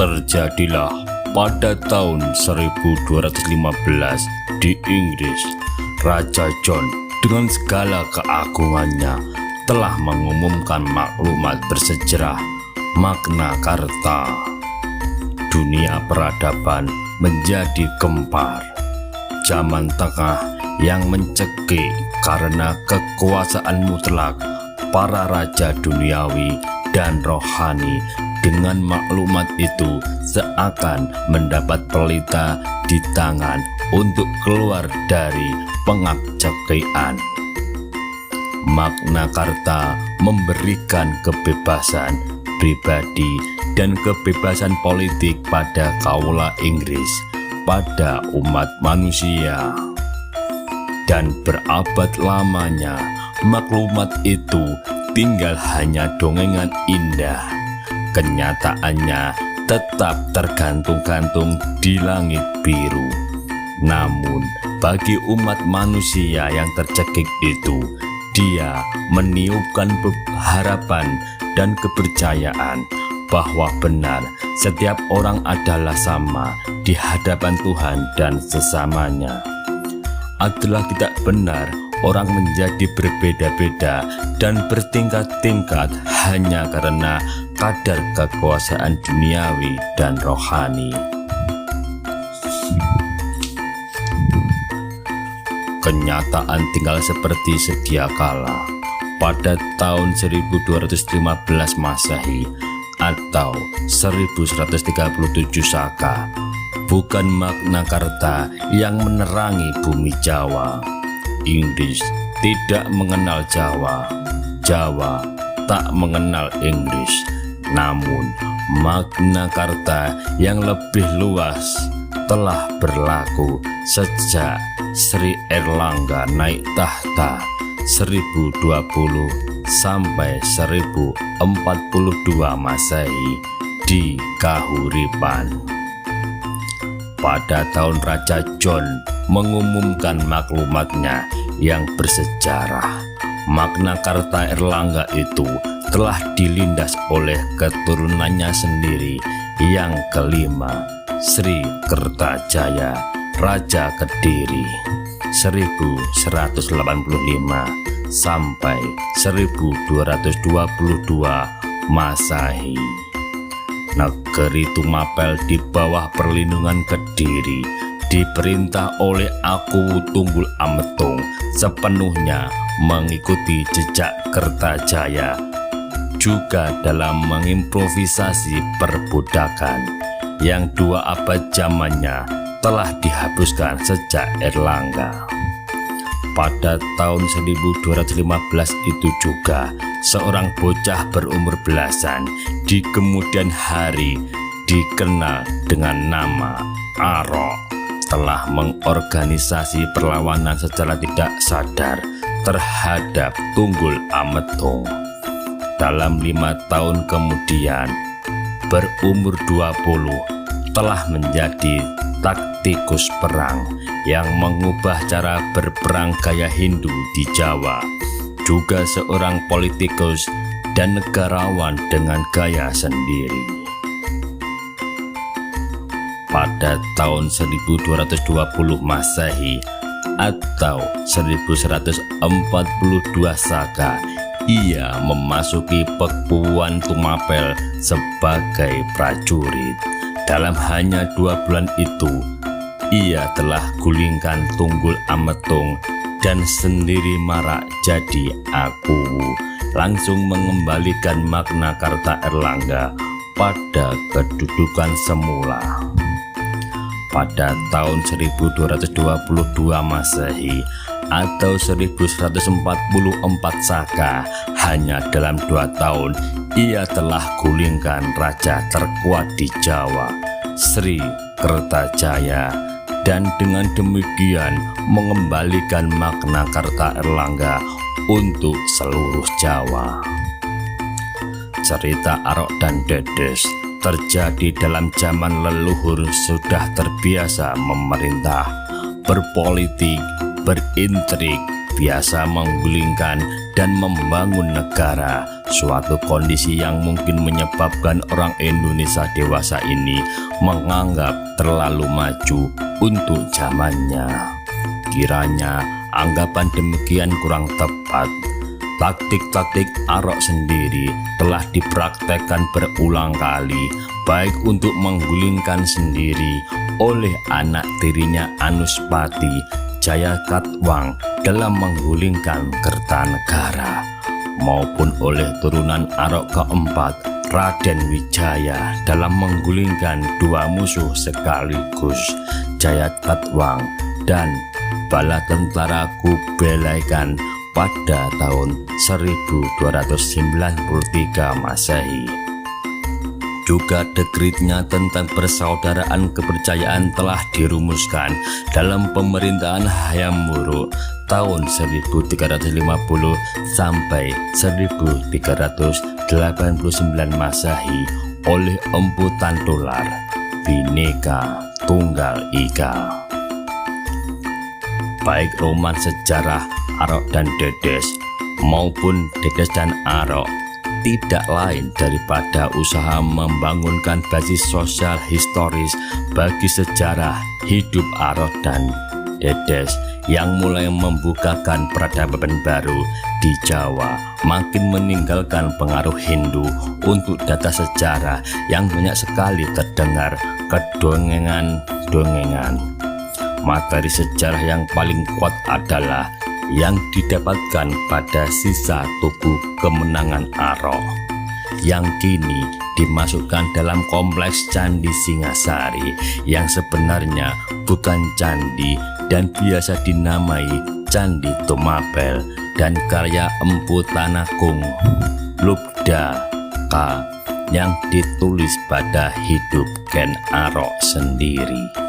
Terjadilah pada tahun 1215 di Inggris, Raja John dengan segala keagungannya telah mengumumkan maklumat bersejarah Magna Carta. Dunia peradaban menjadi gempar. Zaman tengah yang mencekik karena kekuasaan mutlak para raja duniawi dan rohani. Dengan maklumat itu seakan mendapat pelita di tangan untuk keluar dari pengabjakan. Magna Carta memberikan kebebasan pribadi dan kebebasan politik pada kaula Inggris, pada umat manusia. Dan berabad lamanya maklumat itu tinggal hanya dongengan indah. Kenyataannya tetap tergantung-gantung di langit biru. Namun bagi umat manusia yang tercekik itu, dia meniupkan harapan dan kepercayaan bahwa benar setiap orang adalah sama di hadapan Tuhan dan sesamanya. Adalah tidak benar orang menjadi berbeda-beda dan bertingkat-tingkat hanya karena kadar kekuasaan duniawi dan rohani. Kenyataan tinggal seperti sedia kala. Pada tahun 1215 Masehi atau 1137 Saka, bukan Magna Carta yang menerangi bumi Jawa. Inggris tidak mengenal Jawa, Jawa tak mengenal Inggris. Namun Magna Carta yang lebih luas telah berlaku sejak Sri Erlangga naik tahta 1020 sampai 1042 Masehi di Kahuripan. Pada tahun Raja John mengumumkan maklumatnya yang bersejarah, Magna Carta Erlangga itu telah dilindas oleh keturunannya sendiri yang kelima, Sri Kertajaya, Raja Kediri, 1185 sampai 1222 Masehi. Negeri Tumapel di bawah perlindungan Kediri diperintah oleh Aku Tunggul Ametung sepenuhnya mengikuti jejak Kertajaya, juga dalam mengimprovisasi perbudakan yang 2 abad zamannya telah dihapuskan sejak Erlangga. Pada tahun 1215 itu juga seorang bocah berumur belasan di kemudian hari dikenal dengan nama Arok telah mengorganisasi perlawanan secara tidak sadar terhadap Tunggul Ametung. Dalam 5 tahun kemudian, berumur 20, telah menjadi taktikus perang yang mengubah cara berperang gaya Hindu di Jawa, juga seorang politikus dan negarawan dengan gaya sendiri. Pada tahun 1220 Masehi atau 1142 Saka, ia memasuki Pekuan Tumapel sebagai prajurit. Dalam hanya 2 bulan itu, ia telah gulingkan Tunggul Ametung dan sendiri marak jadi Akuwu, langsung mengembalikan Magna Carta Erlangga pada kedudukan semula. Pada tahun 1222 Masehi atau 1144 Saka, hanya dalam 2 tahun ia telah gulingkan raja terkuat di Jawa, Sri Kertajaya, dan dengan demikian mengembalikan Magna Carta Erlangga untuk seluruh Jawa. Cerita Arok dan Dedes terjadi dalam zaman leluhur sudah terbiasa memerintah, berpolitik, berintrik, biasa menggulingkan dan membangun negara Suatu kondisi yang mungkin menyebabkan orang Indonesia dewasa ini menganggap terlalu maju untuk zamannya. Kiranya anggapan demikian kurang tepat. Taktik-taktik Arok sendiri telah dipraktekkan berulang kali, baik untuk menggulingkan sendiri oleh anak tirinya Anuspati Jayakatwang dalam menggulingkan Kertanegara, maupun oleh turunan Arok keempat Raden Wijaya dalam menggulingkan dua musuh sekaligus, Jayakatwang dan bala tentara Kubelaikan pada tahun 1293 Masehi. Juga dekritnya tentang persaudaraan kepercayaan telah dirumuskan dalam pemerintahan Hayam Wuruk tahun 1350 sampai 1389 Masehi oleh Empu Tantular Bhinneka Tunggal Ika. Baik roman sejarah Arok dan Dedes maupun Dedes dan Arok tidak lain daripada usaha membangunkan basis sosial historis bagi sejarah hidup Arok dan Dedes yang mulai membukakan peradaban baru di Jawa, makin meninggalkan pengaruh Hindu untuk data sejarah yang banyak sekali terdengar kedongengan-dongengan. Materi sejarah yang paling kuat adalah yang didapatkan pada sisa Tugu Kemenangan Arok yang kini dimasukkan dalam kompleks Candi Singasari yang sebenarnya bukan candi dan biasa dinamai Candi Tumapel dan karya Empu Tanakung Lubda K yang ditulis pada hidup Ken Arok sendiri.